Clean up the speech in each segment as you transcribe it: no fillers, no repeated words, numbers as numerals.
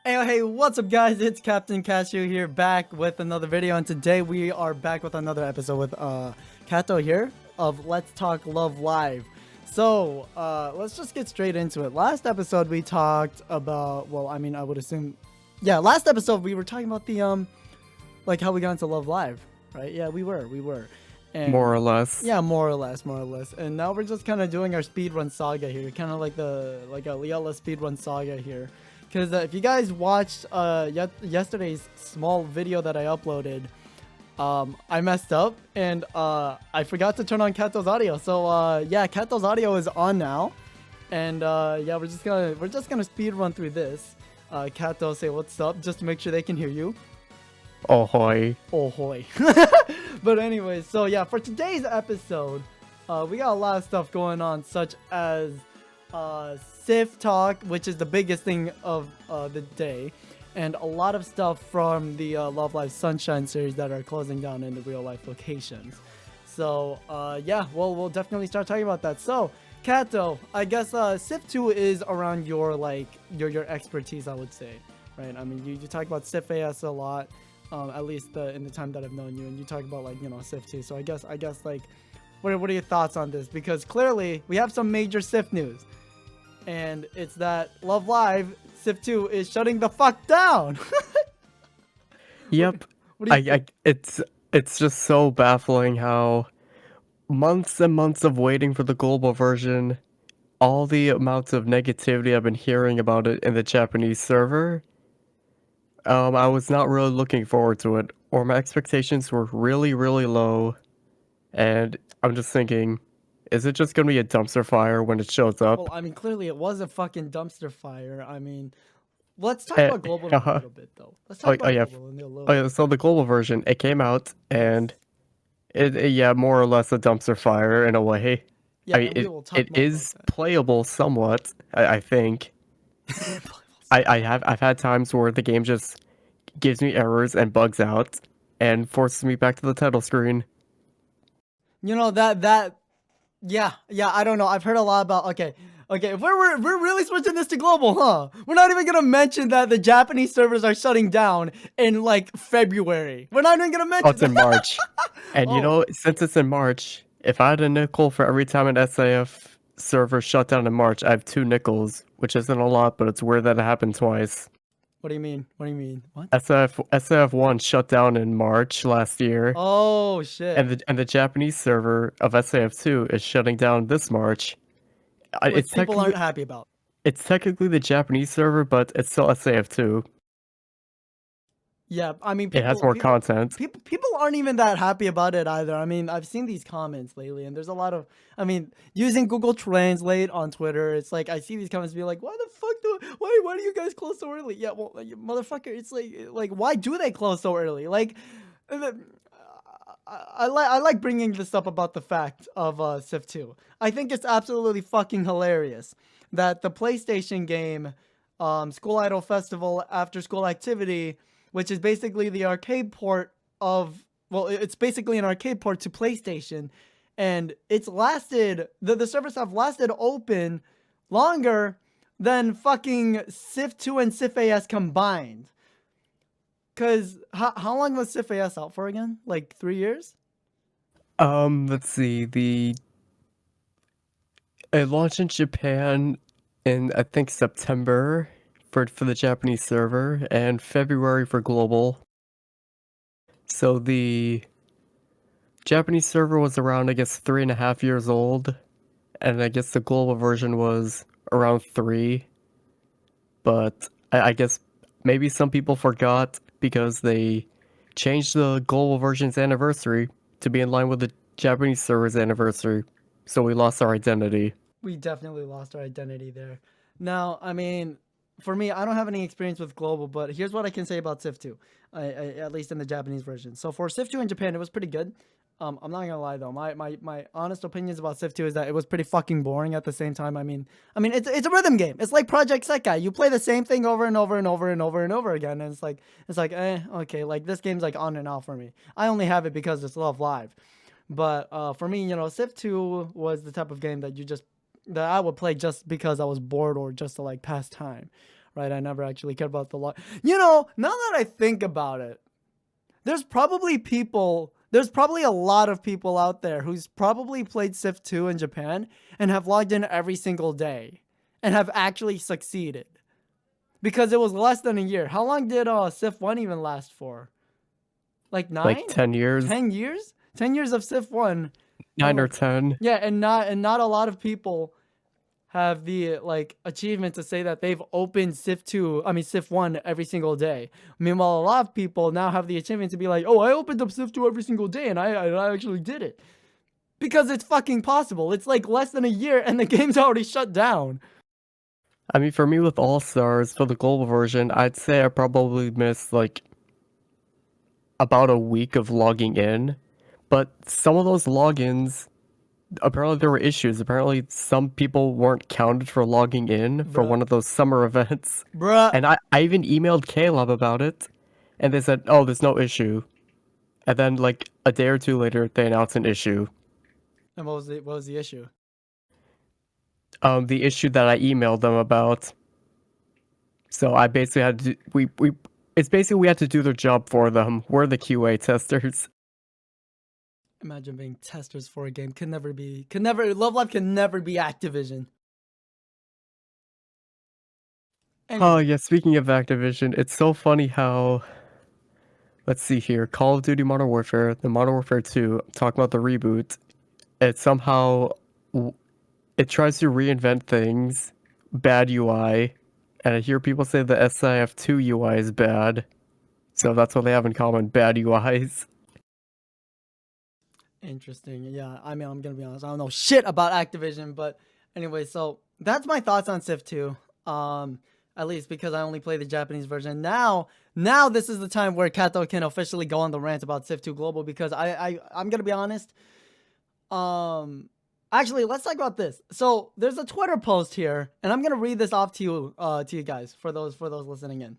Hey, what's up guys? It's CaptainKashuu here, back with another video, and today we are back with another episode with Catto here of Let's Talk Love Live. So, let's just get straight into it. Last episode we talked about, well, I mean, I would assume, yeah, last episode we were talking about the, like how we got into Love Live, right? Yeah, we were. And, more or less. Yeah, more or less. And now we're just kind of doing our speedrun saga here, kind of like a Ltll speedrun saga here. Because if you guys watched yesterday's small video that I uploaded, I messed up and I forgot to turn on Catto's audio. So yeah, Catto's audio is on now, and yeah, we're just gonna speed run through this. Catto, say what's up, just to make sure they can hear you. Oh hoy. Oh hoy. But anyways, so yeah, for today's episode, we got a lot of stuff going on, such as SIF talk, which is the biggest thing of the day, and a lot of stuff from the Love Live Sunshine series that are closing down in the real life locations. So yeah, well, we'll definitely start talking about that. So Catto, I guess SIF2 is around your your expertise, I would say, right? I mean, you talk about SIF AS a lot, at least in the time that I've known you, and you talk about, like, you know, SIF2. So I guess like, what are your thoughts on this? Because clearly we have some major SIF news. And it's that Love Live SIF2 is shutting the fuck down. Yep. What It's just so baffling how months and months of waiting for the global version, all the amounts of negativity I've been hearing about it in the Japanese server. I was not really looking forward to it, or my expectations were really, really low, and I'm just thinking, is it just gonna be a dumpster fire when it shows up? Well, I mean, clearly it was a fucking dumpster fire. I mean, let's talk about global in a little bit, though. Let's talk about global in a little bit. So the global version, it came out, and yeah, more or less a dumpster fire in a way. Yeah, I mean, we will talk it more is about that. playable somewhat, I think. I've had times where the game just gives me errors and bugs out and forces me back to the title screen. You know, yeah, I don't know. I've heard a lot about, okay, we're really switching this to global, huh? We're not even gonna mention that the Japanese servers are shutting down in, like, February. We're not even gonna mention Oh, it's in March. And you Oh. know, since it's in March, if I had a nickel for every time an SIF server shut down in March, I have 2 nickels, which isn't a lot, but it's weird that it happened twice. What do you mean? What? SIF1 shut down in March last year. Oh shit. And the Japanese server of SIF2 is shutting down this March. Which people aren't happy about. It's technically the Japanese server, but it's still SIF2. Yeah, I mean, it has more content. People aren't even that happy about it either. I mean, I've seen these comments lately, and there's a lot of, I mean, using Google Translate on Twitter, it's like I see these comments be like, why the fuck why do you guys close so early? Yeah, well, motherfucker, it's like why do they close so early? Like, I like bringing this up about the fact of SIF2. I think it's absolutely fucking hilarious that the PlayStation game, School Idol Festival After School Activity, which is basically the arcade port of, well, it's basically an arcade port to PlayStation, and it's lasted, the servers have lasted open longer than fucking SIF2 and SIF AS combined. Cause how long was SIF AS out for again? Like 3 years? Let's see. It launched in Japan in, I think, September for the Japanese server, and February for global. So the Japanese server was around, I guess, 3.5 years old, and I guess the global version was around 3. But I guess maybe some people forgot because they changed the global version's anniversary to be in line with the Japanese server's anniversary, so we lost our identity. We definitely lost our identity there. Now, I mean, for me, I don't have any experience with global, but here's what I can say about SIF2, at least in the Japanese version. So for SIF2 in Japan, it was pretty good. I'm not gonna lie though, my honest opinions about SIF2 is that it was pretty fucking boring at the same time. I mean, it's a rhythm game. It's like Project Sekai. You play the same thing over and over and over and over and over again, and it's like, okay, like this game's like on and off for me. I only have it because it's Love Live. But for me, you know, SIF2 was the type of game that I would play just because I was bored or just to like pass time, right? I never actually cared about the log. You know, now that I think about it, there's probably a lot of people out there who's probably played SIF2 in Japan and have logged in every single day and have actually succeeded. Because it was less than a year. How long did SIF1 even last for? Like 9? Like 10 years. 10 years? 10 years of SIF1. 9 or 10. Yeah, and not a lot of people have the achievement to say that they've opened SIF1 every single day. Meanwhile, a lot of people now have the achievement to be like, oh, I opened up SIF2 every single day and I actually did it. Because it's fucking possible. It's like less than a year and the game's already shut down. I mean, for me with All Stars, for the global version, I'd say I probably missed like about a week of logging in. But some of those logins, apparently there were issues. Apparently some people weren't counted for logging in for one of those summer events. Bruh. And I even emailed Caleb about it. And they said, oh, there's no issue. And then like a day or two later, they announced an issue. And what was the issue? The issue that I emailed them about. So I basically had to we had to do their job for them. We're the QA testers. Imagine being testers for a game. Love Live can never be Activision. Anyway. Oh yeah, speaking of Activision, it's so funny how, let's see here, Call of Duty Modern Warfare, the Modern Warfare 2, talking about the reboot, it somehow, it tries to reinvent things, bad UI, and I hear people say the SIF2 UI is bad, so that's what they have in common, bad UIs. Interesting. Yeah, I mean, I'm gonna be honest, I don't know shit about Activision, but anyway, so that's my thoughts on SIF2. At least because I only play the Japanese version. Now this is the time where Catto can officially go on the rant about SIF2 Global, because I'm gonna be honest. Actually, let's talk about this. So there's a Twitter post here, and I'm gonna read this off to you guys for those listening in.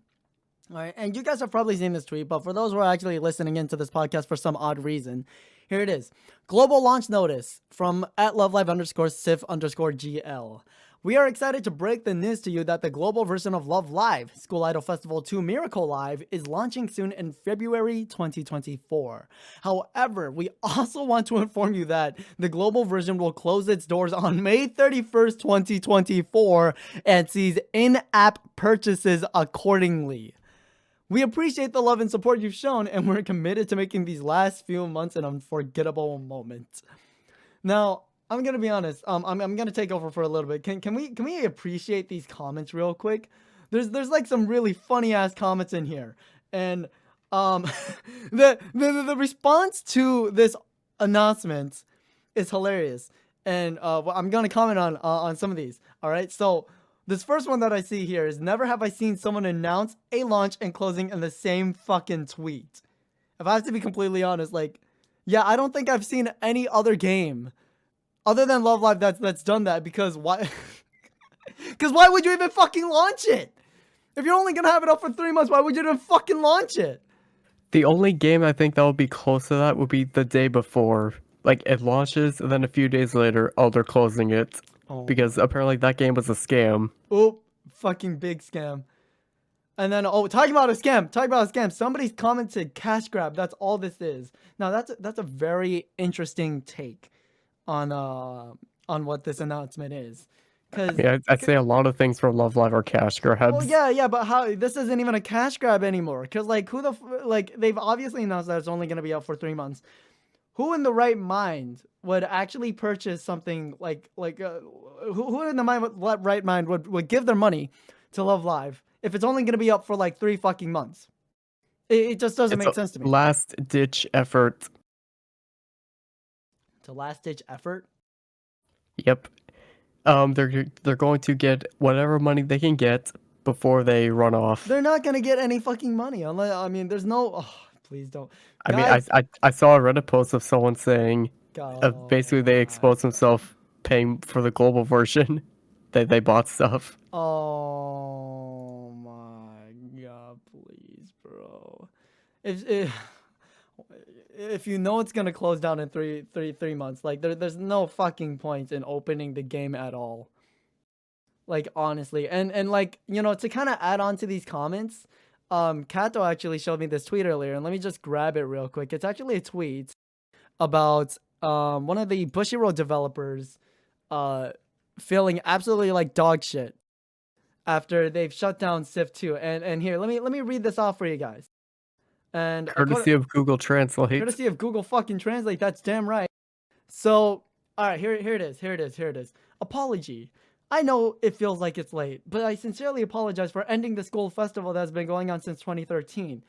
All right, and you guys have probably seen this tweet, but for those who are actually listening into this podcast for some odd reason, here it is. Global launch notice from @lovelive_SIF_GL. We are excited to break the news to you that the global version of Love Live, School Idol Festival 2 Miracle Live, is launching soon in February 2024. However, we also want to inform you that the global version will close its doors on May 31st, 2024, and sees in-app purchases accordingly. We appreciate the love and support you've shown, and we're committed to making these last few months an unforgettable moment. Now, I'm gonna be honest. I'm gonna take over for a little bit. Can we appreciate these comments real quick? There's like some really funny ass comments in here, and the response to this announcement is hilarious, and I'm gonna comment on some of these. All right, so this first one that I see here is, never have I seen someone announce a launch and closing in the same fucking tweet. If I have to be completely honest, like, yeah, I don't think I've seen any other game other than Love Live that's done that, because why? Because why would you even fucking launch it? If you're only gonna have it up for 3 months, why would you even fucking launch it? The only game I think that would be close to that would be the day before. Like, it launches, and then a few days later, oh, they're closing it. Oh. Because apparently that game was a scam. Oh, fucking big scam. And then, talking about a scam. Somebody's commented cash grab. That's all this is. Now, that's a very interesting take on what this announcement is. Yeah, I'd say a lot of things from Love Live are cash grabs. Well, yeah, but how this isn't even a cash grab anymore? Because like, they've obviously announced that it's only gonna be out for 3 months. Who in the right mind would actually purchase something who in the right mind would give their money to Love Live if it's only gonna be up for like 3 fucking months? It just doesn't make sense to me. Last ditch effort. It's a last ditch effort. Yep. They're going to get whatever money they can get before they run off. They're not gonna get any fucking money unless, there's no. Oh, please don't. Guys, I saw a Reddit post of someone saying, basically they exposed themselves paying for the global version. They bought stuff. Oh my god, please, bro. If you know it's gonna close down in three months, like there's no fucking point in opening the game at all. Like honestly, and like to kind of add on to these comments, Kato actually showed me this tweet earlier, and let me just grab it real quick. It's actually a tweet about one of the Bushroad developers feeling absolutely like dog shit after they've shut down SIF2. And here, let me read this off for you guys. And Courtesy of Google Translate. courtesy of Google fucking Translate, that's damn right. So, all right, here it is. Apology. I know it feels like it's late, but I sincerely apologize for ending this gold festival that has been going on since 2013.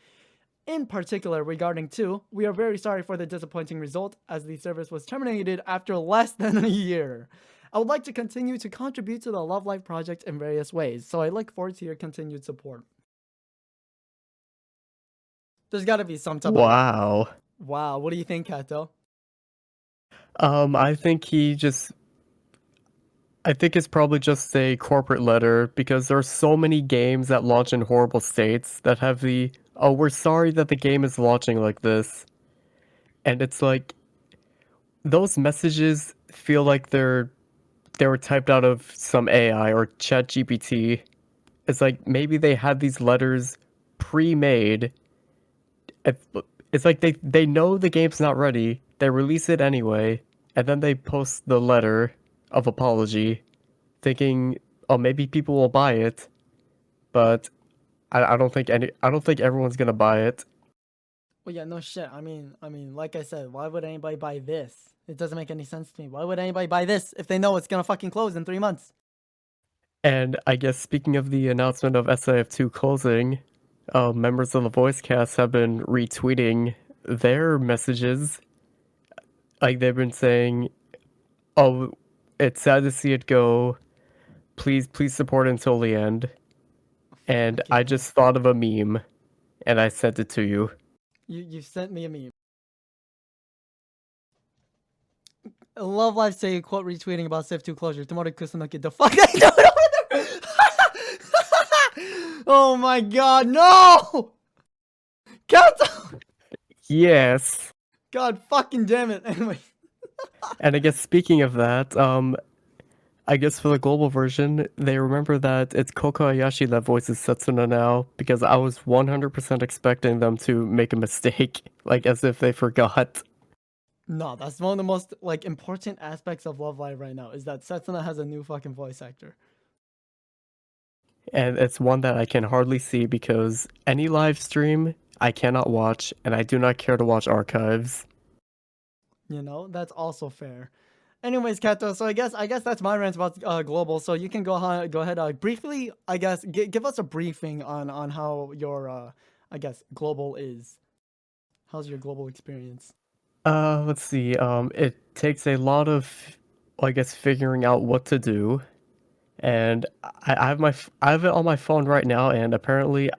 In particular, regarding 2, we are very sorry for the disappointing result, as the service was terminated after less than a year. I would like to continue to contribute to the Love Life project in various ways, so I look forward to your continued support. There's gotta be some type of... Wow. Wow, what do you think, Kato? I think it's probably just a corporate letter, because there are so many games that launch in horrible states that have the, oh, we're sorry that the game is launching like this. And it's like, those messages feel like they were typed out of some AI or ChatGPT. It's like maybe they had these letters pre-made. It's like they know the game's not ready. They release it anyway, and then they post the letter of apology, thinking, oh, maybe people will buy it, but I don't think everyone's gonna buy it. Well, yeah, no shit. I mean, like I said, why would anybody buy this? It doesn't make any sense to me. Why would anybody buy this if they know it's gonna fucking close in 3 months? And I guess speaking of the announcement of SIF2 closing, members of the voice cast have been retweeting their messages. Like they've been saying, "Oh, it's sad to see it go. Please support until the end." And I Fucking just thought of a meme, and I sent it to you. you sent me a meme. Love Life say quote retweeting about SIF2 closure. Tomorrow Kusunoki the fuck I do it over there. Oh my god, no! Count. Yes. God fucking damn it. Anyway. And I guess speaking of that, I guess for the global version, they remember that it's Kokoyashi that voices Setsuna now, because I was 100% expecting them to make a mistake, like as if they forgot. No, that's one of the most like important aspects of Love Live right now, is that Setsuna has a new fucking voice actor. And it's one that I can hardly see because any live stream I cannot watch, and I do not care to watch archives. That's also fair. Anyways, Kato, so I guess that's my rant about global. So you can go ahead, briefly, I guess, give us a briefing on how your I guess global is. How's your global experience? Let's see. It takes a lot of, I guess, figuring out what to do, and I have it on my phone right now, and apparently,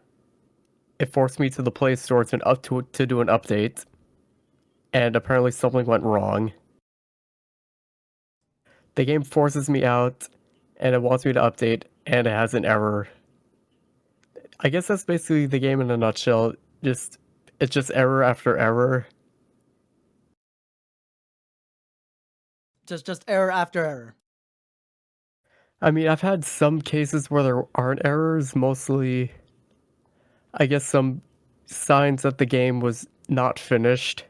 it forced me to the Play Store to do an update, and apparently something went wrong. The game forces me out, and it wants me to update, and it has an error. I guess that's basically the game in a nutshell. It's just error after error. Just error after error. I mean, I've had some cases where there aren't errors, mostly, I guess, some signs that the game was not finished.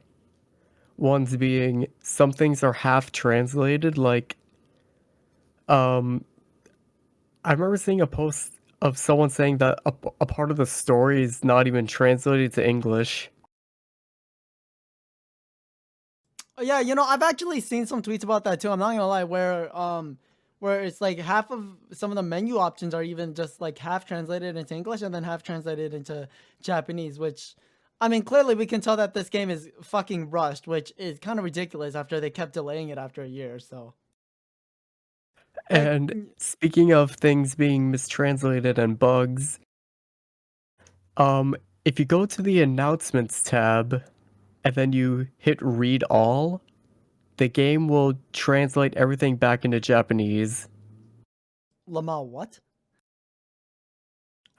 Ones being some things are half translated, like, I remember seeing a post of someone saying that a part of the story is not even translated to English. Oh, yeah, I've actually seen some tweets about that too. I'm not gonna lie, where it's like half of some of the menu options are even just like half translated into English and then half translated into Japanese, which, I mean, clearly we can tell that this game is fucking rushed, which is kind of ridiculous after they kept delaying it after a year, so. And speaking of things being mistranslated and bugs, if you go to the announcements tab and then you hit read all, the game will translate everything back into Japanese. Lamau, what?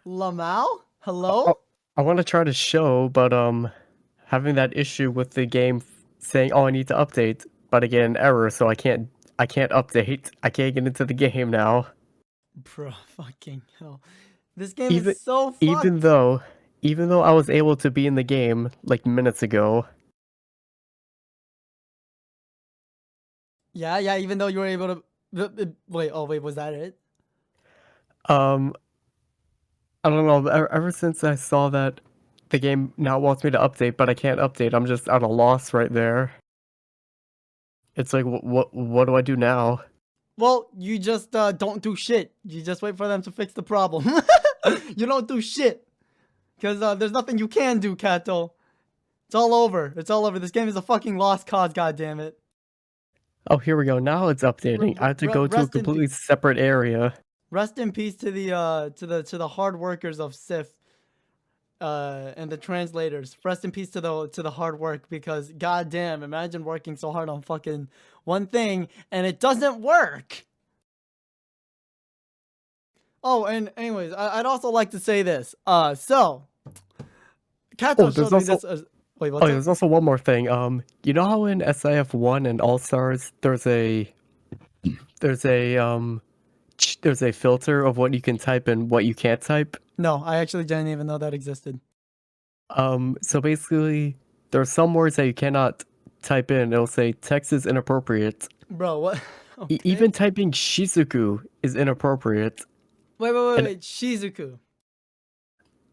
Lamau? Hello? I want to try to show, but having that issue with the game saying, "Oh, I need to update," but I get an error, so I can't update. I can't get into the game now. Bro, fucking hell. This game Even is so fucked. even though I was able to be in the game like minutes ago. Yeah, even though you were able to wait, was that it? Um, I don't know. Ever since I saw that the game now wants me to update, but I can't update, I'm just at a loss right there. It's like, what do I do now? Well, you just don't do shit. You just wait for them to fix the problem. You don't do shit. Because there's nothing you can do, Catto. It's all over. It's all over. This game is a fucking lost cause, goddammit. Oh, here we go. Now it's updating. I have to go to a completely separate area. Rest in peace to the hard workers of SIF and the translators. Rest in peace to the hard work, because goddamn, imagine working so hard on fucking one thing and it doesn't work. Oh, and anyways, I'd also like to say this. So Catto showed me this. Wait, what's that? There's also one more thing. You know how in SIF1 and All Stars there's a filter of what you can type and what you can't type? No, I actually didn't even know that existed. So basically there are some words that you cannot type in. It'll say text is inappropriate. Bro, what? Okay. Even typing Shizuku is inappropriate. Wait, Shizuku.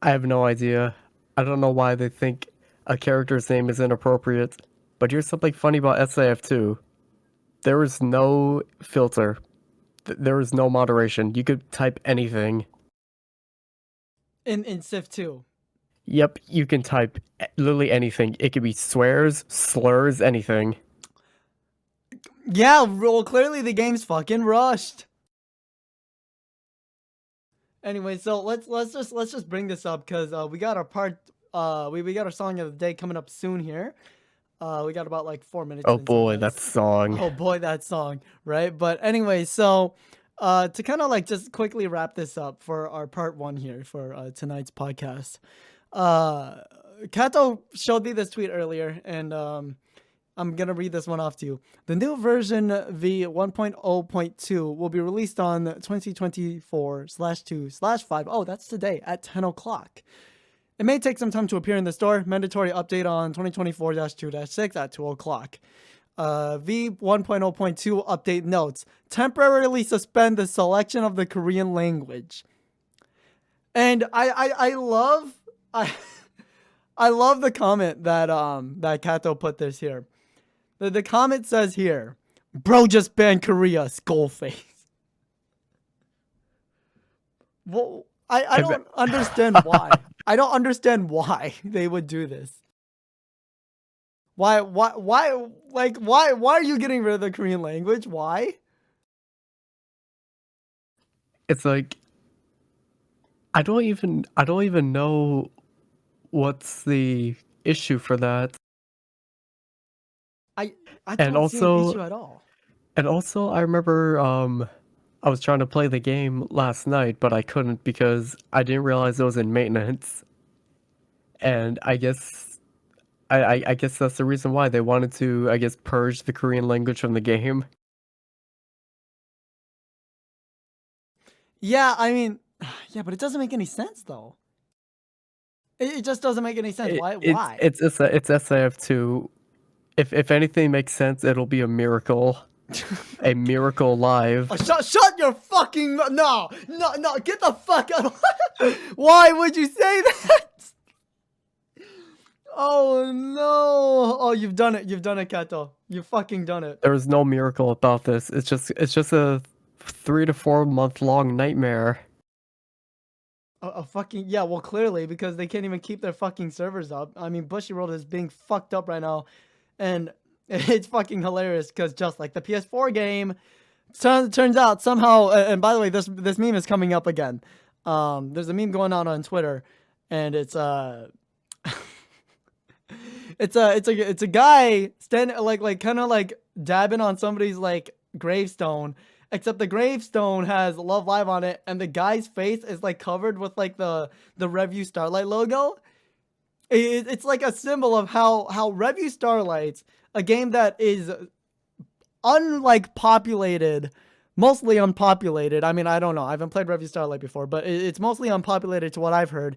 I have no idea. I don't know why they think a character's name is inappropriate. But here's something funny about SIF2. There is no filter. There is no moderation. You could type anything. In SIF2. Yep, you can type literally anything. It could be swears, slurs, anything. Yeah, well, clearly the game's fucking rushed. Anyway, so let's just bring this up, because we got our part. We got our song of the day coming up soon here. We got about like 4 minutes. Oh boy, that song. Oh boy, that song, right? But anyway, so to kind of like just quickly wrap this up for our part 1 here for tonight's podcast. Catto showed me this tweet earlier, and I'm gonna read this one off to you. The new version v1.0.2 will be released on 2024/2/5. Oh, that's today at 10 o'clock. It may take some time to appear in the store. Mandatory update on 2024-2-6 at 2 o'clock. V1.0.2 update notes. Temporarily suspend the selection of the Korean language. And I love I love the comment that that Catto put this here. The comment says here, "Bro just banned Korea, skull face." Well, I don't understand why. I don't understand why they would do this. Why are you getting rid of the Korean language? Why? It's like I don't even know what's the issue for that. I don't see an issue at all. And also I remember I was trying to play the game last night, but I couldn't because I didn't realize it was in maintenance. And I guess I guess that's the reason why they wanted to, I guess, purge the Korean language from the game. Yeah, I mean, yeah, but it doesn't make any sense though. It just doesn't make any sense. Why? It's SIF2. If anything makes sense, it'll be a miracle. A miracle live. Oh, shut your fucking no, get the fuck out. Why would you say that? Oh no. Oh, you've done it, Catto. You've fucking done it. There's no miracle about this. It's just a 3 to 4 month long nightmare. A fucking, yeah, well, clearly, because they can't even keep their fucking servers up. I mean, Bushroad is being fucked up right now, and it's fucking hilarious, because just like the PS4 game, turns out somehow, and by the way, this meme is coming up again. There's a meme going on Twitter, and it's it's a guy standing like kind of like dabbing on somebody's like gravestone, except the gravestone has Love Live on it, and the guy's face is like covered with like the Review Starlight logo. It's like a symbol of how Review Starlight's a game that is unlike populated mostly unpopulated. I mean, I don't know. I haven't played Revue Starlight before, but it's mostly unpopulated to what I've heard.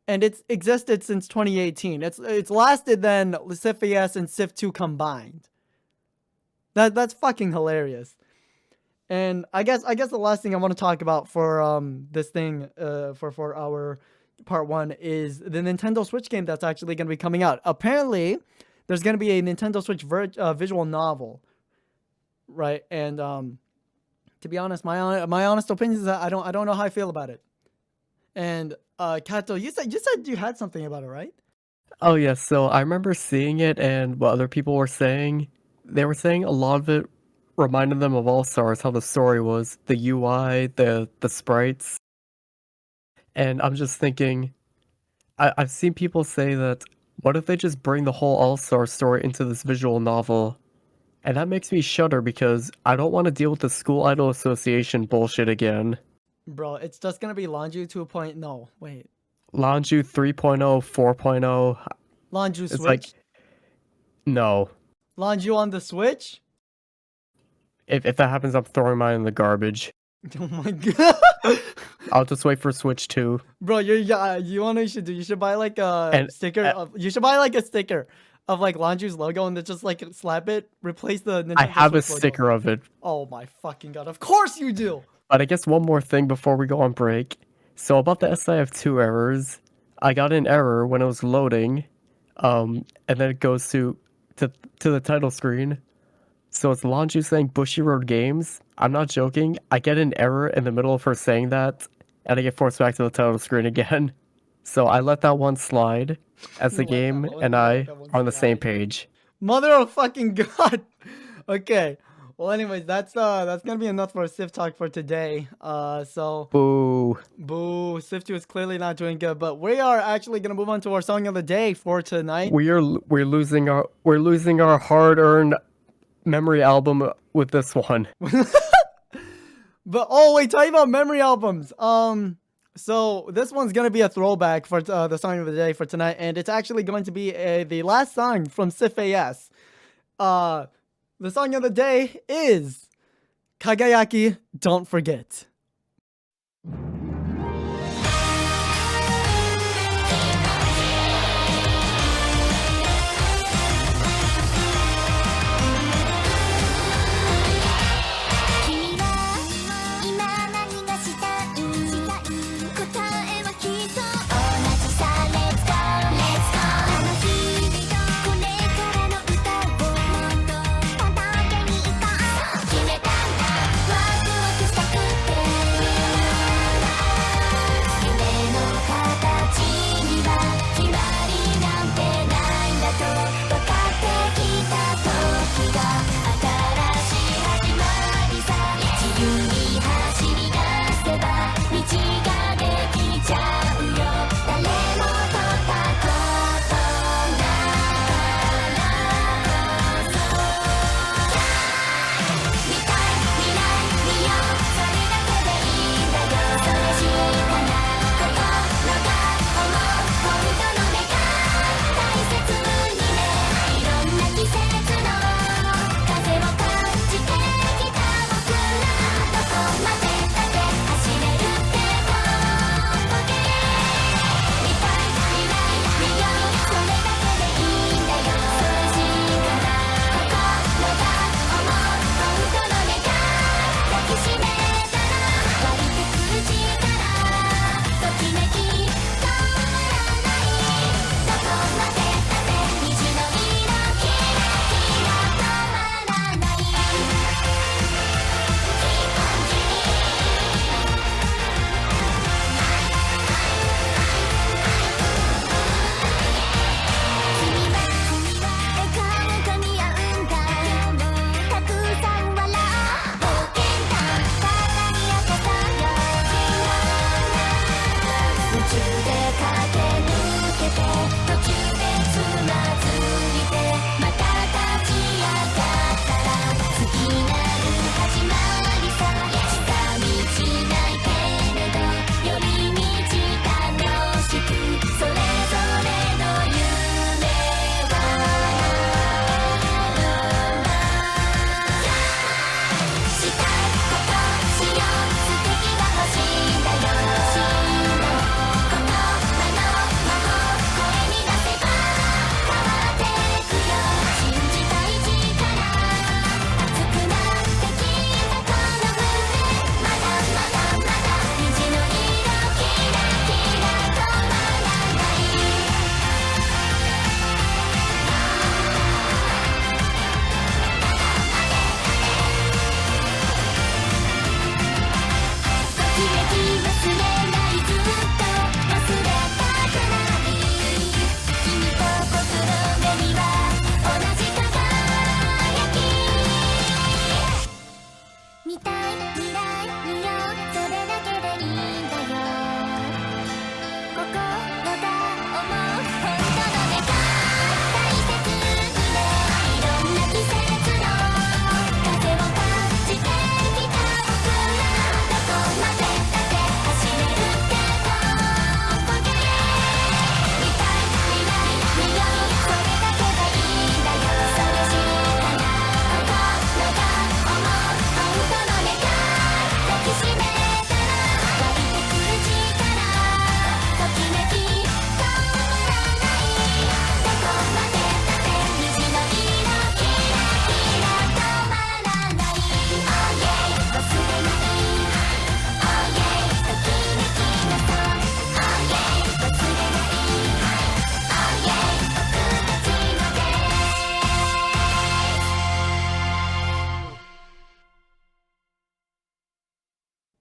And it's existed since 2018. It's lasted then SIF and SIF2 combined. That's fucking hilarious. And I guess the last thing I want to talk about for this thing for our part 1 is the Nintendo Switch game that's actually going to be coming out. Apparently, there's going to be a Nintendo Switch visual novel, right? And to be honest, my honest opinion is that I don't know how I feel about it. And Catto, you said you had something about it, right? Oh yeah, so I remember seeing it and what other people were saying. They were saying a lot of it reminded them of All Stars, how the story was, the UI, the sprites. And I'm just thinking, I've seen people say that, what if they just bring the whole All Star story into this visual novel? And that makes me shudder because I don't want to deal with the School Idol Association bullshit again. Bro, it's just gonna be Lanju 2.0. No, wait. Lanju 3.0, 4.0. Lanju It's Switch? like, no. Lanju on the Switch? If that happens, I'm throwing mine in the garbage. Oh my god. I'll just wait for Switch 2. Bro, you know what you should do? You should buy like a sticker. You should buy like a sticker of like Lanju's logo and then just like slap it, replace the Nintendo I have a Switch sticker logo. of it. Oh my fucking god. Of course you do. But I guess one more thing before we go on break. So about the SIF2 errors, I got an error when it was loading, and then it goes to the title screen. So it's Lanju saying Bushroad Games. I'm not joking. I get an error in the middle of her saying that, and I get forced back to the title screen again. So I let that one slide, as the game and I are on the same page. Mother of fucking god. Okay. Well, anyways, that's gonna be enough for SIF talk for today. So Boo. SIF2 is clearly not doing good, but we are actually gonna move on to our song of the day for tonight. We're losing our hard-earned memory album with this one. But oh wait, talking about memory albums. So this one's gonna be a throwback for the song of the day for tonight, and it's actually going to be the last song from SIF. The song of the day is Kagayaki Don't Forget.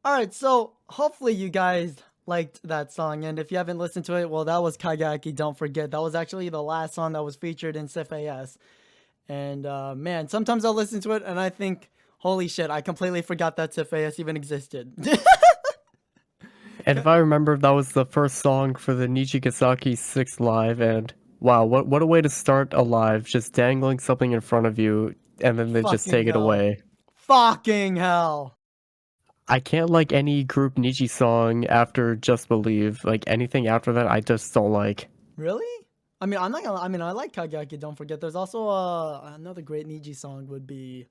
All right, so hopefully you guys liked that song, and if you haven't listened to it, well, that was KAGAYAKI Don't Forget. That was actually the last song that was featured in SIF2. And man, sometimes I'll listen to it and I think, holy shit, I completely forgot that SIF2 even existed. And if I remember, that was the first song for the Nijigasaki 6 live, and wow, what a way to start a live, just dangling something in front of you, and then they just Fucking take it hell. away. Fucking hell. I can't like any group Niji song after Just Believe. Like, anything after that, I just don't like. Really? I mean, I'm not gonna. I mean, I like KAGAYAKI Don't Forget. There's also another great Niji song would be.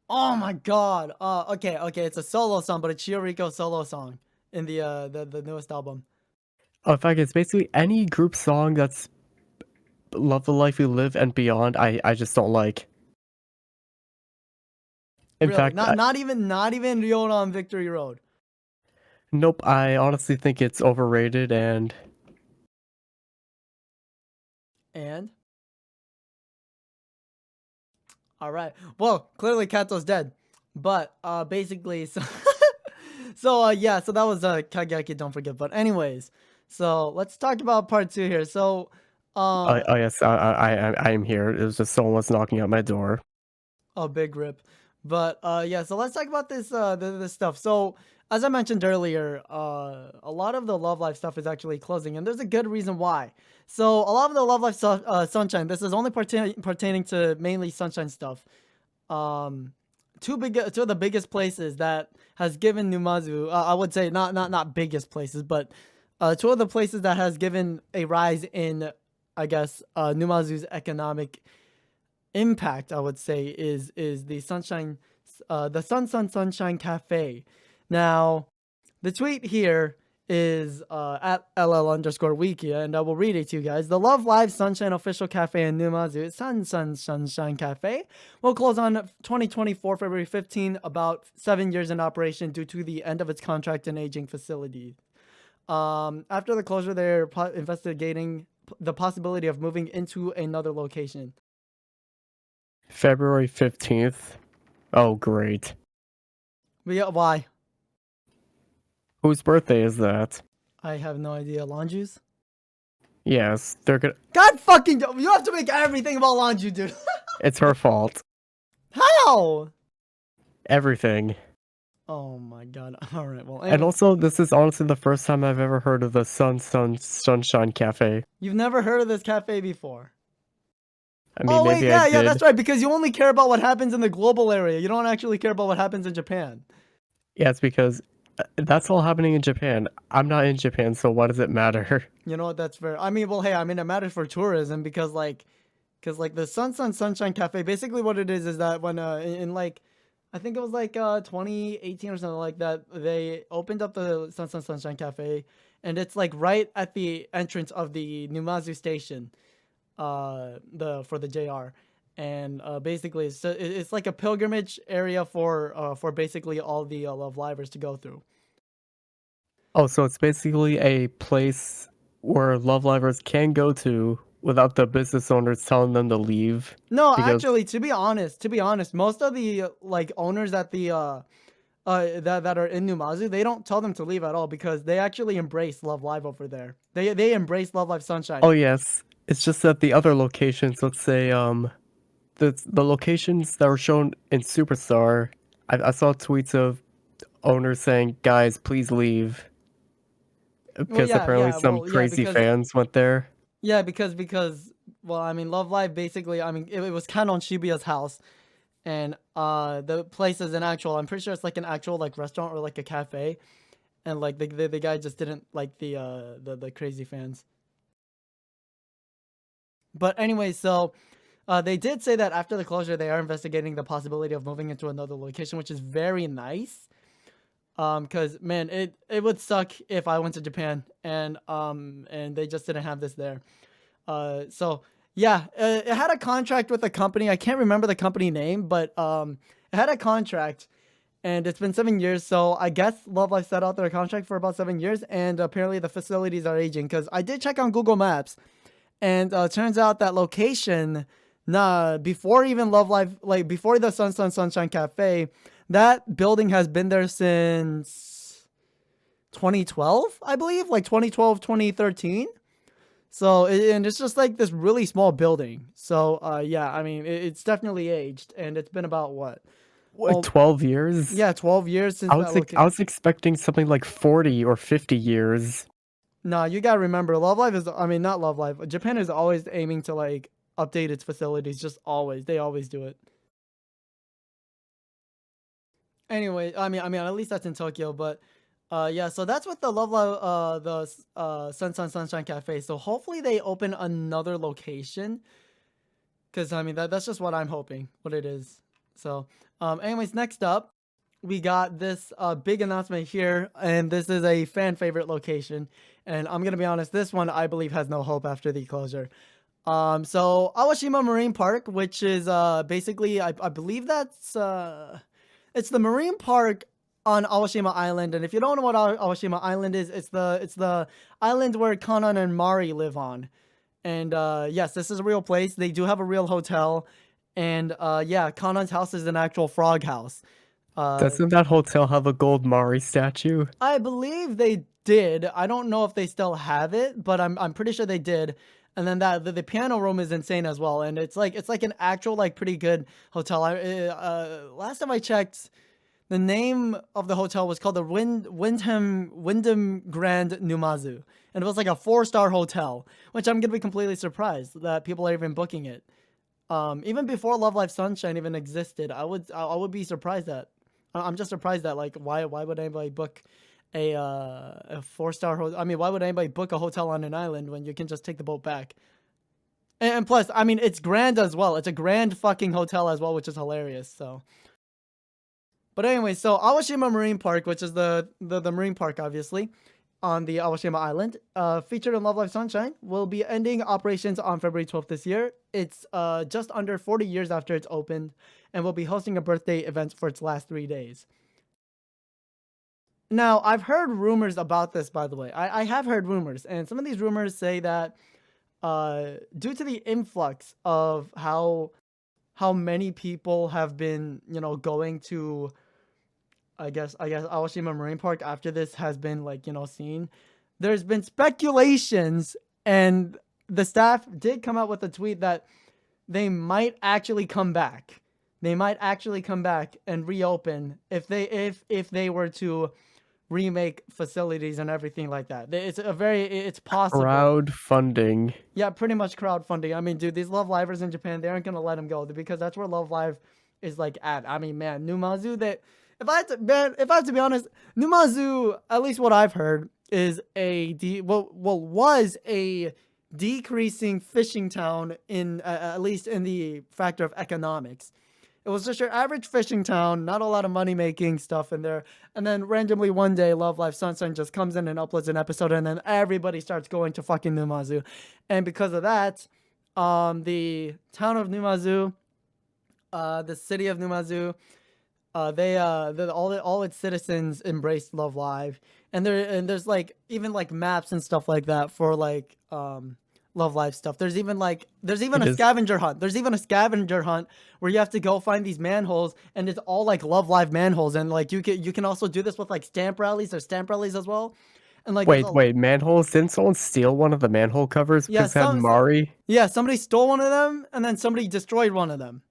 Oh my god. Okay, it's a solo song, but a Chiyoriko solo song in the newest album. Oh, in fact, it's basically any group song that's Love the Life We Live and Beyond, I just don't like. In Really? fact, Not even Ryoran Victory Road. nope, I honestly think it's overrated, and All right. Well, clearly Kato's dead. But basically so yeah, so that was KAGAYAKI Don't Forget. But anyways, so let's talk about part 2 here. So oh yes, I am here. It was just someone was knocking at my door. oh, big rip. But yeah, so let's talk about this stuff. So as I mentioned earlier, a lot of the Love Life stuff is actually closing, and there's a good reason why. So a lot of the Love Life stuff, Sunshine, this is only pertaining to mainly Sunshine stuff. Two of the biggest places that has given Numazu, I would say not biggest places, but two of the places that has given a rise in, I guess, Numazu's economic impact, I would say, is the Sunshine Cafe. Now, the tweet here is at LL_wiki, and I will read it to you guys. The Love Live Sunshine official cafe in Numazu, Sunshine Cafe, will close on 2024 February 15, about 7 years in operation due to the end of its contract and aging facility. After the closure, they're investigating the possibility of moving into another location. February 15th. Oh, great. Why? Whose birthday is that? I have no idea. Lanju's? Yes, they're gonna. God fucking, you have to make everything about Lanju, dude. It's her fault. How? Everything. Oh my god. Alright, well, And also, this is honestly the first time I've ever heard of the Sunshine Cafe. you've never heard of this cafe before. I mean, maybe yeah, I did. that's right, because you only care about what happens in the global area. You don't actually care about what happens in Japan. Yeah, it's because that's all happening in Japan. I'm not in Japan, so why does it matter? You know what, that's fair. I mean, well, hey, I mean, it matters for tourism because, like, the Sunshine Cafe, basically what it is that when, in like, I think it was like 2018 or something like that, they opened up the Sunshine Cafe, and it's like right at the entrance of the Numazu station, for the JR, and basically it's like a pilgrimage area for basically all the Love Livers to go through. Oh, so it's basically a place where Love Livers can go to without the business owners telling them to leave. No, because... actually, to be honest, most of the like owners at the that are in Numazu, they don't tell them to leave at all because they actually embrace Love Live over there. They embrace Love Live Sunshine. Oh yes, it's just that the other locations, let's say the locations that were shown in Superstar, I saw tweets of owners saying, "Guys, please leave," because apparently some crazy fans went there. Yeah, because well, I mean, Love Live basically, I mean, it was kind of on Shibuya's house, and the place is an actual, I'm pretty sure it's like an actual like restaurant or like a cafe, and like the guy just didn't like the crazy fans. But anyway, so they did say that after the closure, they are investigating the possibility of moving into another location, which is very nice. Because man, it would suck if I went to Japan and they just didn't have this there. So yeah, it had a contract with a company. I can't remember the company name, but it had a contract, and it's been 7 years. So I guess Love Live set out their contract for about 7 years, and apparently the facilities are aging. Because I did check on Google Maps, and turns out that location, before even Love Live, like before the Sunshine Cafe, that building has been there since 2012, I believe, like 2012, 2013. So, and it's just like this really small building. So, yeah, I mean, it's definitely aged, and it's been about what? What, 12 years? Yeah, 12 years since that I location. was expecting something like 40 or 50 years. No, you gotta remember, Love Live is, I mean, not Love Live. Japan is always aiming to like update its facilities, just always. They always do it. Anyway, I mean, at least that's in Tokyo, but yeah, so that's what the Love Live, Sunshine Cafe. So hopefully they open another location, because I mean that's just what I'm hoping, what it is. So, anyways, next up, we got this big announcement here, and this is a fan favorite location. And I'm gonna be honest, this one I believe has no hope after the closure. So Awashima Marine Park, which is basically I believe that's it's the marine park on Awashima Island. And if you don't know what Awashima Island is, it's the island where Kanan and Mari live on. And yes, this is a real place. They do have a real hotel. And yeah, Kanan's house is an actual frog house. Doesn't that hotel have a gold Mari statue? I believe they did. I don't know if they still have it, but I'm pretty sure they did. And then the piano room is insane as well, and it's like an actual like pretty good hotel. Last time I checked, the name of the hotel was called the Wyndham Grand Numazu, and it was like a 4-star hotel, which I'm gonna be completely surprised that people are even booking it. Even before Love Live Sunshine even existed, I would be surprised that. I'm just surprised that like why would anybody book a 4-star hotel? I mean, why would anybody book a hotel on an island when you can just take the boat back? And plus, I mean, it's grand as well. It's a grand fucking hotel as well, which is hilarious. So, but anyway, so Awashima Marine Park, which is the marine park, obviously, on the Awashima Island, featured in Love Live Sunshine, will be ending operations on February 12th this year. It's just under 40 years after it's opened, and will be hosting a birthday event for its last 3 days. Now, I've heard rumors about this, by the way. I have heard rumors, and some of these rumors say that due to the influx of how many people have been, you know, going to, I guess Awashima Marine Park after this has been like, you know, seen. There's been speculations, and the staff did come out with a tweet that they might actually come back. They might actually come back and reopen if they were to remake facilities and everything like that. It's possible. Crowdfunding. Yeah, pretty much crowdfunding. I mean, dude, these Love Livers in Japan, they aren't gonna let them go because that's where Love Live is like at. I mean, man, Numazu. That if I had to be honest, Numazu, at least what I've heard, is was a decreasing fishing town in at least in the factor of economics. It was just your average fishing town, not a lot of money making stuff in there. And then randomly one day, Love Live Sunshine just comes in and uploads an episode, and then everybody starts going to fucking Numazu. And because of that, the town of Numazu, the city of Numazu, all its citizens embraced Love Live, and there's like even like maps and stuff like that for like Love Live stuff. There's even a scavenger hunt. There's even a scavenger hunt where you have to go find these manholes, and it's all like Love Live manholes. And like you can also do this with like stamp rallies. There's stamp rallies as well. And like wait, manholes? Didn't someone steal one of the manhole covers because it had Mari? Yeah, somebody stole one of them, and then somebody destroyed one of them.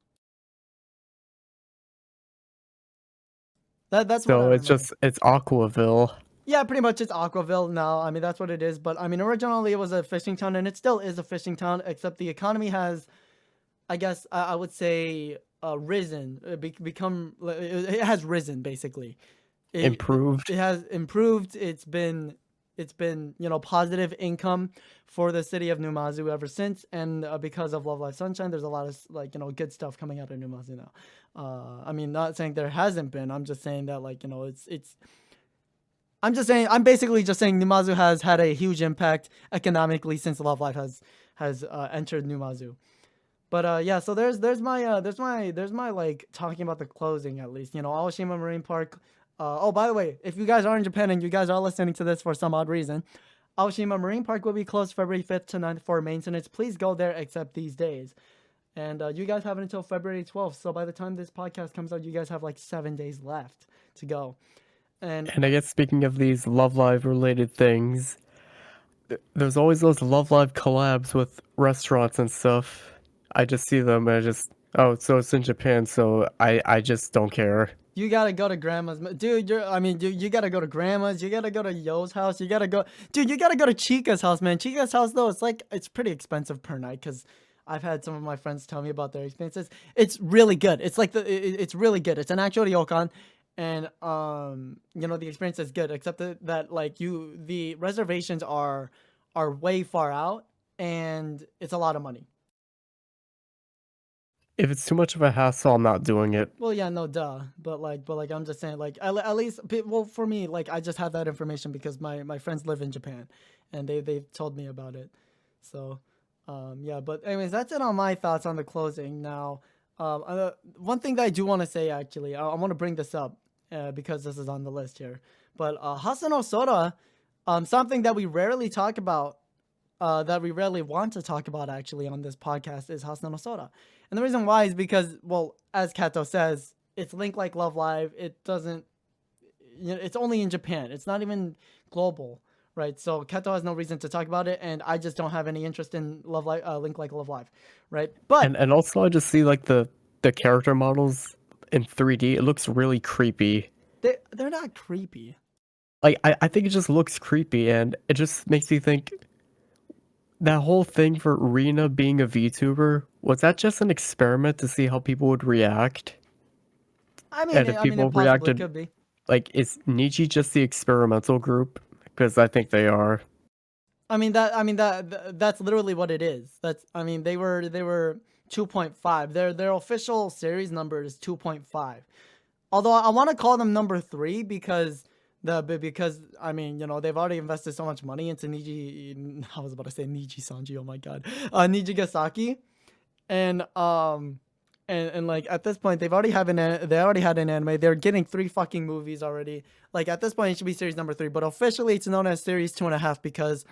That's so it's Aquaville. Yeah, pretty much it's Aquaville now. I mean, that's what it is. But I mean, originally it was a fishing town, and it still is a fishing town, except the economy has, I guess, I would say, risen. It has risen, basically. Improved. It has improved. It's been, you know, positive income for the city of Numazu ever since. And because of Love Live Sunshine, there's a lot of, like, you know, good stuff coming out of Numazu now. I mean, not saying there hasn't been. I'm just saying that, like, you know, I'm basically just saying Numazu has had a huge impact economically since Love Live has entered Numazu. But yeah, so there's my like talking about the closing, at least, you know, Awashima Marine Park. Oh, by the way, if you guys are in Japan and you guys are listening to this for some odd reason, Awashima Marine Park will be closed February 5th to 9th for maintenance. Please go there except these days. And you guys have it until February 12th. So by the time this podcast comes out, you guys have like 7 days left to go. And I guess speaking of these Love Live related things, there's always those Love Live collabs with restaurants and stuff. I just see them and I just, oh, so it's in Japan, so I just don't care. you gotta go to grandma's, dude. Dude, you gotta go to grandma's. You gotta go to Yo's house. You gotta go, dude. You gotta go to Chica's house, man. Chica's house though, it's pretty expensive per night because I've had some of my friends tell me about their experiences. It's really good. It's like it's really good. It's an actual ryokan, and the experience is good. Except that like the reservations are way far out, and it's a lot of money. If it's too much of a hassle, I'm not doing it. Well, yeah, no, duh. But I'm just saying, like, at least, well, for me, like, I just have that information because my friends live in Japan, and they've told me about it. So, yeah. But anyways, that's it on my thoughts on the closing. Now, one thing that I do want to say, actually, I want to bring this up because this is on the list here. But Hasano Soda, something that we rarely talk about, that we rarely want to talk about actually on this podcast is Hasano Soda. And the reason why is because, well, as Catto says, it's linked like Love Live. It doesn't, it's only in Japan. It's not even global, right? So Catto has no reason to talk about it, and I just don't have any interest in Love Live, link like Love Live, right? But And also I just see like the character models in 3D. It looks really creepy. they're not creepy. Like I think it just looks creepy, and it just makes me think that whole thing for Rina being a VTuber, was that just an experiment to see how people would react? And if people It possibly reacted, could be. like, is Niji just the experimental group? Because I think they are. That's literally what it is. They were 2.5. Their official series number is 2.5. Although I want to call them number 3 because they've already invested so much money into Niji. I was about to say Niji Sanji. Oh my god, Nijigasaki, and like at this point they already had an anime. They're getting 3 fucking movies already. Like at this point it should be series number 3, but officially it's known as series 2.5 because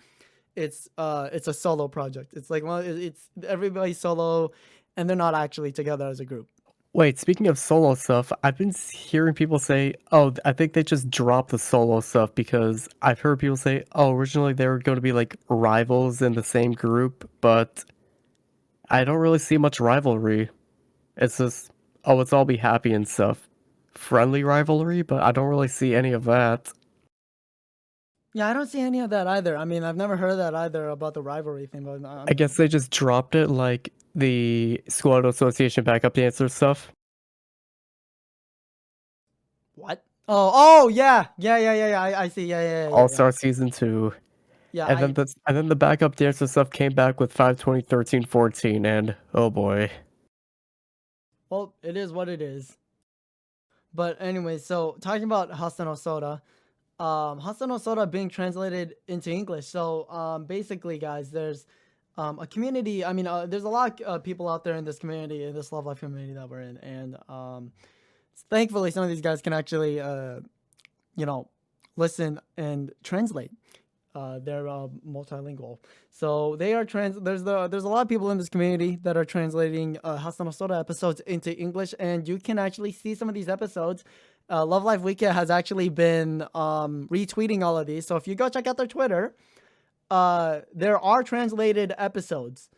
it's a solo project. It's like, well, it's everybody's solo, and they're not actually together as a group. Wait, speaking of solo stuff, I've been hearing people say, oh, I think they just dropped the solo stuff because I've heard people say, oh, originally they were going to be like rivals in the same group, but I don't really see much rivalry. It's just, oh, let's all be happy and stuff. Friendly rivalry, but I don't really see any of that. Yeah, I don't see any of that either. I've never heard that either about the rivalry thing. But I guess they just dropped it like the Squad Association backup dancer stuff. what? Oh, yeah. I see. Yeah. All-Star Season 2. Yeah, And then the backup dancer stuff came back with 5/20/13/14, and oh boy. well, it is what it is. But anyway, so talking about Hasano Soda, Hasano Soda being translated into English. So basically, guys, there's a community. There's a lot of people out there in this community, in this Love Life community that we're in, and thankfully, some of these guys can actually, listen and translate. They're multilingual, so they are there's a lot of people in this community that are translating Hasano Soda episodes into English, and you can actually see some of these episodes. Love Live Wiki has actually been retweeting all of these, so if you go check out their Twitter, there are translated episodes,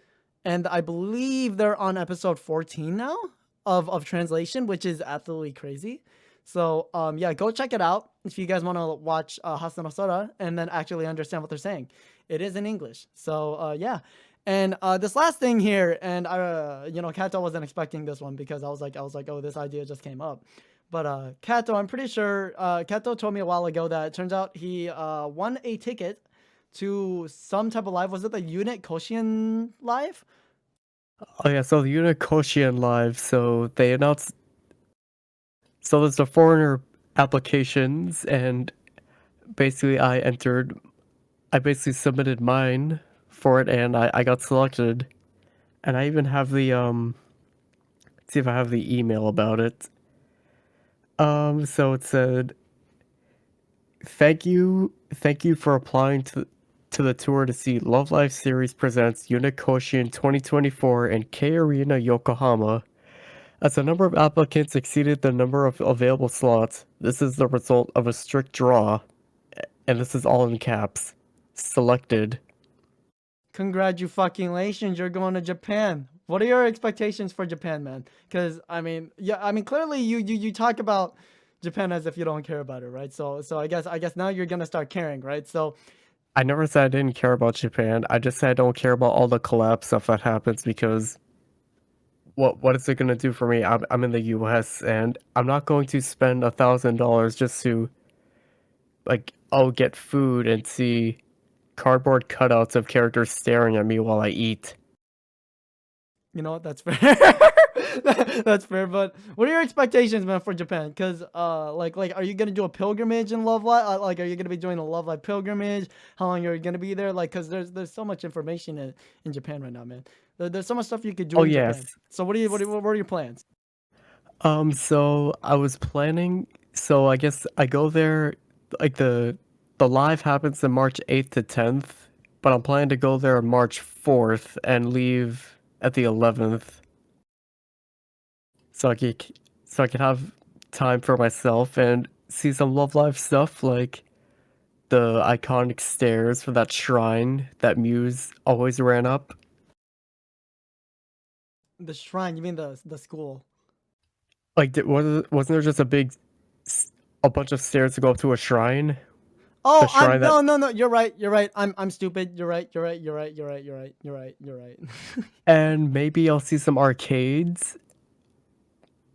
and I believe they're on episode 14 now of translation, which is absolutely crazy. So yeah, go check it out if you guys want to watch Hasano Soda and then actually understand what they're saying. It is in English. So yeah. And this last thing here, and Catto wasn't expecting this one because I was like, oh, this idea just came up. But Catto, I'm pretty sure Catto told me a while ago that it turns out he won a ticket to some type of live. Was it the Unit Koshian live? Oh yeah, so the Unicosian Live, so they announced, so there's the foreigner applications, and basically I basically submitted mine for it, and I got selected, and I even have the, let's see if I have the email about it. So it said, thank you for applying to the tour to see Love Live Series presents Unicosian 2024 in K Arena, Yokohama. As the number of applicants exceeded the number of available slots, this is the result of a strict draw, and this is all in caps. Selected. Congratulations, you're going to Japan. What are your expectations for Japan, man? Because clearly you talk about Japan as if you don't care about it, right? So I guess now you're gonna start caring, right? So I never said I didn't care about Japan. I just said I don't care about all the collab stuff that happens because what is it gonna do for me? I'm in the US and I'm not going to spend $1,000 just to get food and see cardboard cutouts of characters staring at me while I eat. you know what? That's fair. That's fair. But what are your expectations, man, for Japan? Because are you gonna do a pilgrimage in Love Live? Are you gonna be doing a Love Live pilgrimage? How long are you gonna be there? Like, cause there's so much information in Japan right now, man. There's so much stuff you could do Oh in yes. Japan. So what are your plans? So I was planning, so I guess I go there like the live happens in March 8th to 10th, but I'm planning to go there on March 4th and leave at the 11th. So I could have time for myself and see some Love Live stuff like the iconic stairs for that shrine that Muse always ran up. The shrine? You mean the school? Like, wasn't there just a bunch of stairs to go up to a shrine? The Oh, shrine that, no. You're right. You're right. I'm stupid. You're right. You're right. You're right. You're right. You're right. You're right. You're right. and maybe I'll see some arcades.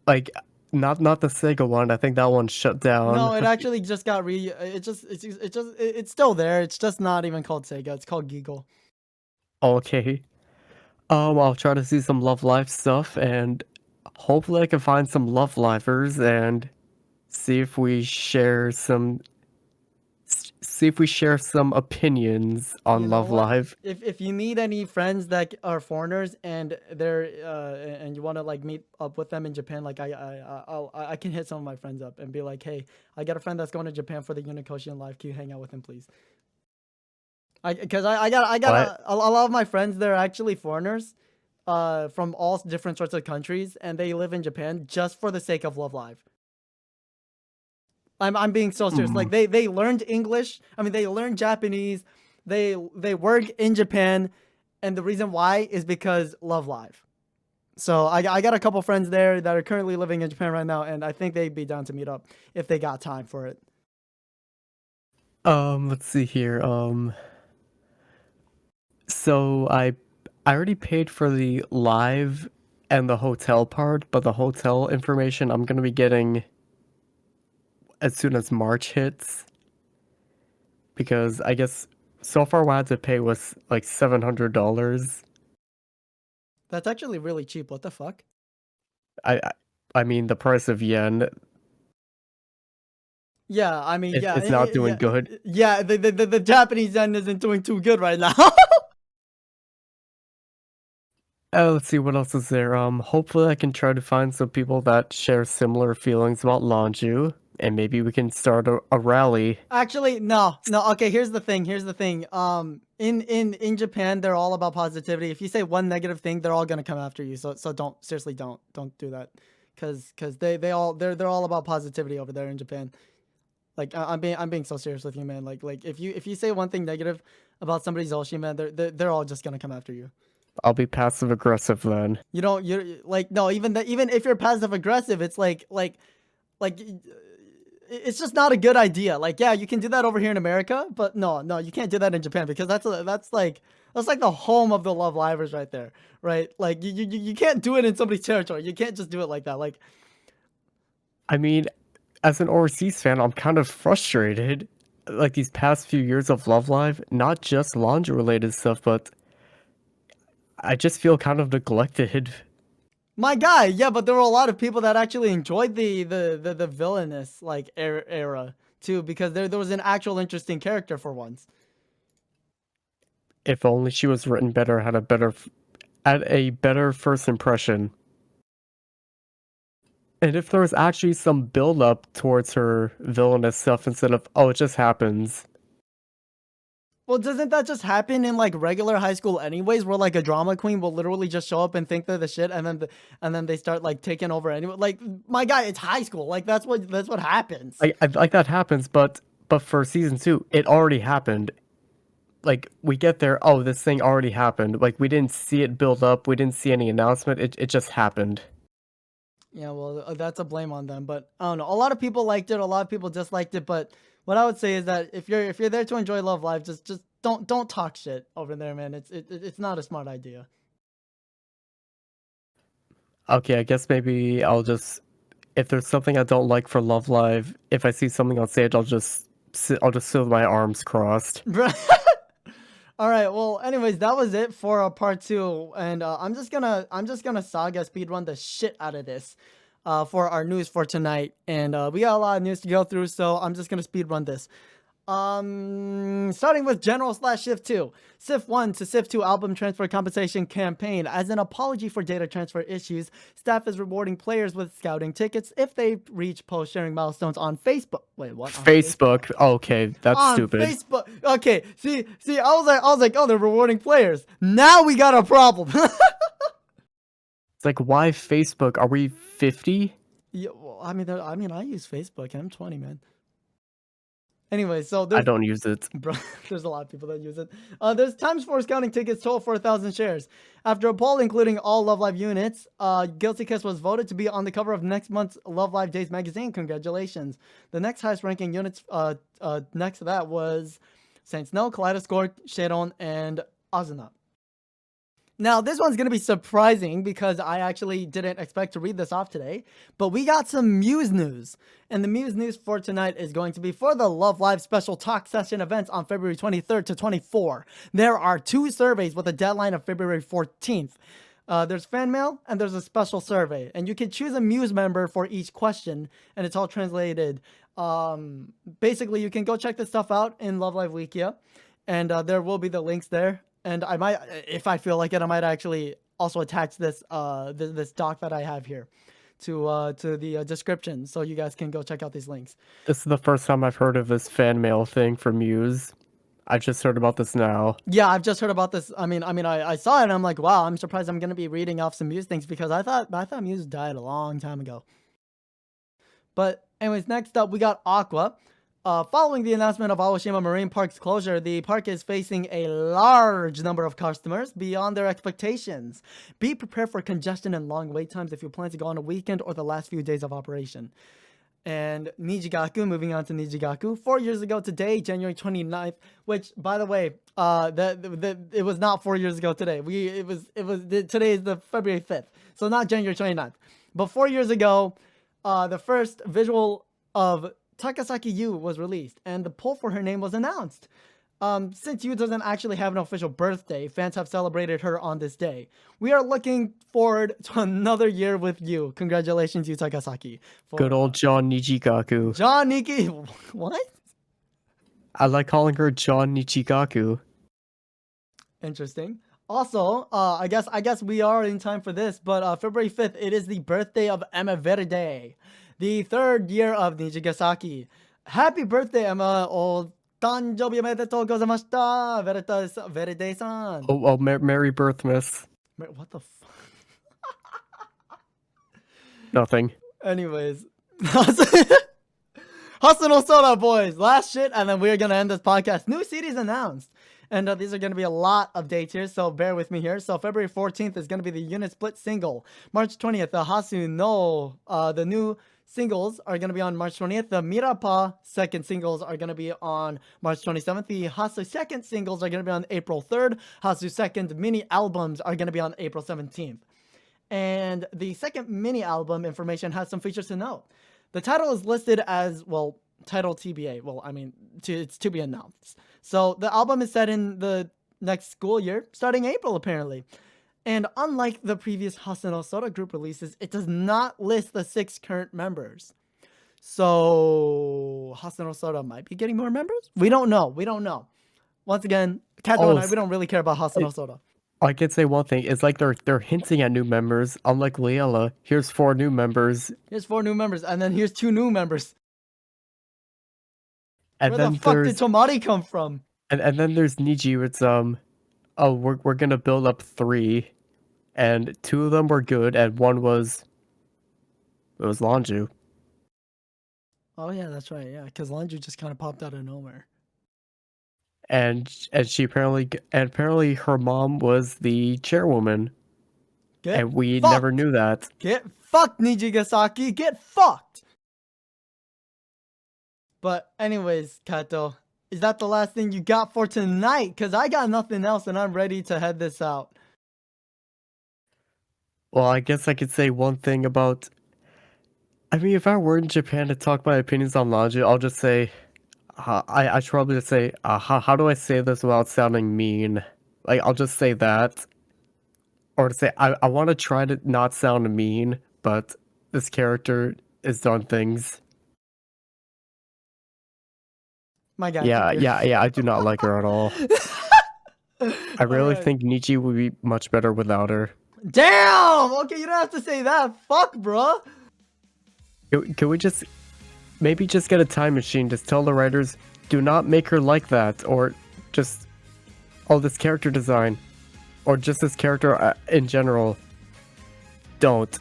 Like, not the Sega one. I think that one's shut down. No, it actually just got it's still there. It's just not even called Sega. It's called Giggle. Okay. I'll try to see some Love Live stuff, and hopefully I can find some Love Livers and see if we share some opinions You on know Love what? Live. If you need any friends that are foreigners and they're and you want to like meet up with them in Japan, like I can hit some of my friends up and be like, hey, I got a friend that's going to Japan for the Unikoshian Live. Can you hang out with him, please? I got What? a lot of my friends. They're actually foreigners, from all different sorts of countries, and they live in Japan just for the sake of Love Live. I'm being so serious. Hmm. Like they learned English. I mean, they learned Japanese. They work in Japan, and the reason why is because Love Live. So I got a couple friends there that are currently living in Japan right now, and I think they'd be down to meet up if they got time for it. Let's see here. So I already paid for the live and the hotel part, but the hotel information I'm gonna be getting as soon as March hits because I guess so far what I had to pay was like $700. That's actually really cheap. What the fuck? I I, I mean the price of yen, Yeah, I mean, yeah, it's not doing yeah, good. yeah. The Japanese yen isn't doing too good right now. Let's see what else is there. Hopefully I can try to find some people that share similar feelings about Lanju, and maybe we can start a rally. Actually, no. Okay, here's the thing. In Japan, they're all about positivity. If you say one negative thing, they're all gonna come after you. So don't, seriously, don't do that, cause they're all about positivity over there in Japan. Like I'm being so serious with you, man. Like if you say one thing negative about somebody's Oshi, man, they're all just gonna come after you. I'll be passive aggressive then. You don't you're like no even if you're passive aggressive, it's like it's just not a good idea. Like, yeah, you can do that over here in America, but no, you can't do that in Japan because that's like the home of the Love Livers right there, right? Like, you can't do it in somebody's territory. You can't just do it like that. Like, I mean, as an overseas fan, I'm kind of frustrated. Like these past few years of Love Live, not just laundry related stuff, but I just feel kind of neglected. my guy, yeah, but there were a lot of people that actually enjoyed the villainous like era too because there was an actual interesting character for once. If only she was written better, had a better first impression. And if there was actually some build up towards her villainous stuff instead of, oh, it just happens. Well, doesn't that just happen in like regular high school anyways, where like a drama queen will literally just show up and think they're the shit, and then they start like taking over anyway. Like, my guy, it's high school. Like, that's what happens. Like that happens, but for season 2, it already happened. Like we get there, oh, this thing already happened. Like we didn't see it build up, we didn't see any announcement. It just happened. Yeah, well, that's a blame on them. But I don't know. A lot of people liked it. A lot of people disliked it. But what I would say is that if you're there to enjoy Love Live, just don't talk shit over there, man. It's not a smart idea. Okay, I guess maybe I'll just, if there's something I don't like for Love Live, if I see something on stage, I'll just sit with my arms crossed. All right. Well, anyways, that was it for part 2, and I'm just gonna saga speedrun the shit out of this, for our news for tonight, and we got a lot of news to go through, so I'm just gonna speedrun this. Starting with General / SIF2. SIF1 to SIF2 album transfer compensation campaign. As an apology for data transfer issues, staff is rewarding players with scouting tickets if they reach post sharing milestones on Facebook. Wait, what? Facebook? Okay, that's on stupid. Facebook. Okay, see, I was like, oh, they're rewarding players. Now we got a problem. It's like, why Facebook? Are we 50? Yeah, well, I mean, I use Facebook. I'm 20, man. Anyway, so I don't use it. Bro, there's a lot of people that use it. There's times 4 scouting tickets total for 1,000 shares. After a poll including all Love Live units, Guilty Kiss was voted to be on the cover of next month's Love Live Days magazine. Congratulations. The next highest ranking units next to that was Saint Snow, Kaleidoscope, Sharon, and Azuna. Now, this one's going to be surprising because I actually didn't expect to read this off today, but we got some Muse news. And the Muse news for tonight is going to be for the Love Live special talk session events on February 23rd to 24. There are 2 surveys with a deadline of February 14th. There's fan mail and there's a special survey, and you can choose a Muse member for each question, and it's all translated. Basically, you can go check this stuff out in Love Live Wikia, and there will be the links there. And I might, if I feel like it, I might actually also attach this this doc that I have here to the description, so you guys can go check out these links. This is the first time I've heard of this fan mail thing for Muse. I just heard about this now. Yeah, I've just heard about this. I saw it and I'm like, wow, I'm surprised I'm gonna be reading off some Muse things because I thought Muse died a long time ago. But anyways, next up we got Aqua. Following the announcement of Aoshima Marine Park's closure, the park is facing a large number of customers beyond their expectations. Be prepared for congestion and long wait times if you plan to go on a weekend or the last few days of operation. And Nijigaku, moving on to Nijigaku, 4 years ago today, January 29th, which, by the way, it was not 4 years ago today. Today is the February 5th, so not January 29th. But 4 years ago, the first visual of Takasaki Yu was released, and the poll for her name was announced. Since Yu doesn't actually have an official birthday, fans have celebrated her on this day. We are looking forward to another year with Yu. Congratulations, Yu Takasaki. Good old John Nijigaku. John Niki... What? I like calling her John Nijigaku. Interesting. Also, I guess we are in time for this, but February 5th, it is the birthday of Emma Verde, the 3rd year of Nijigasaki. Happy birthday, Emma! Oh, tanjobi omedetou gozaimashita, Verde-san. Oh, Merry Birthmas. What the f... Nothing. Anyways. Hustle Soda, boys! Last shit, and then we're gonna end this podcast. New CDs announced. And these are going to be a lot of dates here, so bear with me here. So February 14th is going to be the unit split single. March 20th, the Hasu no, the new singles are going to be on March 20th. The Mirapa second singles are going to be on March 27th. The Hasu second singles are going to be on April 3rd. Hasu second mini albums are going to be on April 17th. And the second mini album information has some features to note. The title is listed as, well, title TBA. Well, I mean, it's to be announced. So the album is set in the next school year, starting April apparently. And unlike the previous Hasano Soda group releases, it does not list the 6 current members. So Hasano Soda might be getting more members? We don't know. Once again, Catto and I, we don't really care about Hasano Soda. I can say one thing. It's like they're hinting at new members. Unlike Ltll, here's 4 new members. Here's 4 new members, and then here's 2 new members. And Where the fuck did Tomari come from? And then there's Niji. It's oh, we're gonna build up 3, and 2 of them were good, and one was it was Lanju. Oh yeah, that's right. Yeah, because Lanju just kind of popped out of nowhere. And she apparently her mom was the chairwoman, Get and we fucked. never knew that. Get fucked, Nijigasaki. Get fucked. But anyways, Kato, is that the last thing you got for tonight? Because I got nothing else, and I'm ready to head this out. Well, I guess I could say one thing about. I mean, if I were in Japan to talk my opinions on Lanju, I'll just say, I should probably just say, how do I say this without sounding mean? Like, I'll just say that. Or to say, I want to try to not sound mean, but this character has done things. My God. Yeah, I do not like her at all. I really think Nichi would be much better without her. Damn! Okay, you don't have to say that. Fuck, bro. Can we just maybe just get a time machine? Just tell the writers, do not make her like that, or just this character design, or just this character in general. Don't.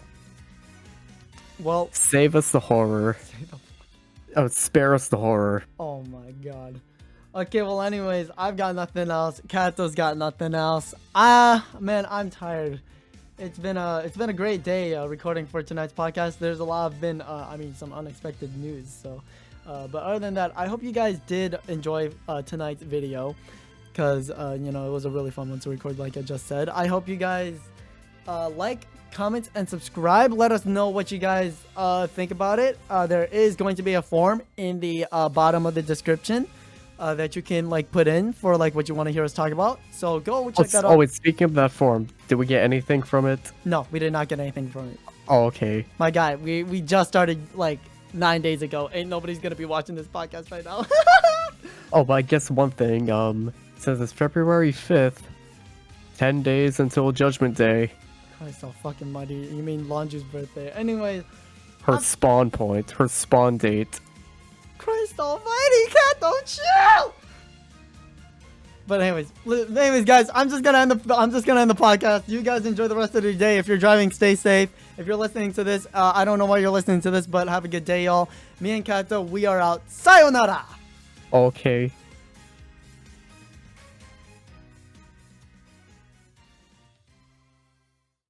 Well, save us the horror. Oh, spare us the horror. Oh my God. Okay, well, anyways, I've got nothing else. Kato's got nothing else. Man, I'm tired. It's been a great day recording for tonight's podcast. There's a lot of some unexpected news. So, but other than that, I hope you guys did enjoy tonight's video, because it was a really fun one to record, like I just said. I hope you guys like, comment, and subscribe. Let us know what you guys think about it. There is going to be a form in the bottom of the description that you can put in for what you want to hear us talk about. So go check that out. Oh wait, speaking of that form, did we get anything from it? No, we did not get anything from it. Oh, okay. My guy, we just started 9 days ago. Ain't nobody's gonna be watching this podcast right now. Oh, but I guess one thing, it says it's February 5th, 10 days until Judgment Day. Christ, so fucking muddy. You mean Lanju's birthday? Anyways, her spawn point, her spawn date. Christ almighty, Cat, don't chill! But anyways, guys, I'm just gonna end the podcast. You guys enjoy the rest of the day. If you're driving, stay safe. If you're listening to this, I don't know why you're listening to this, but have a good day, y'all. Me and Kato, we are out. Sayonara! Okay.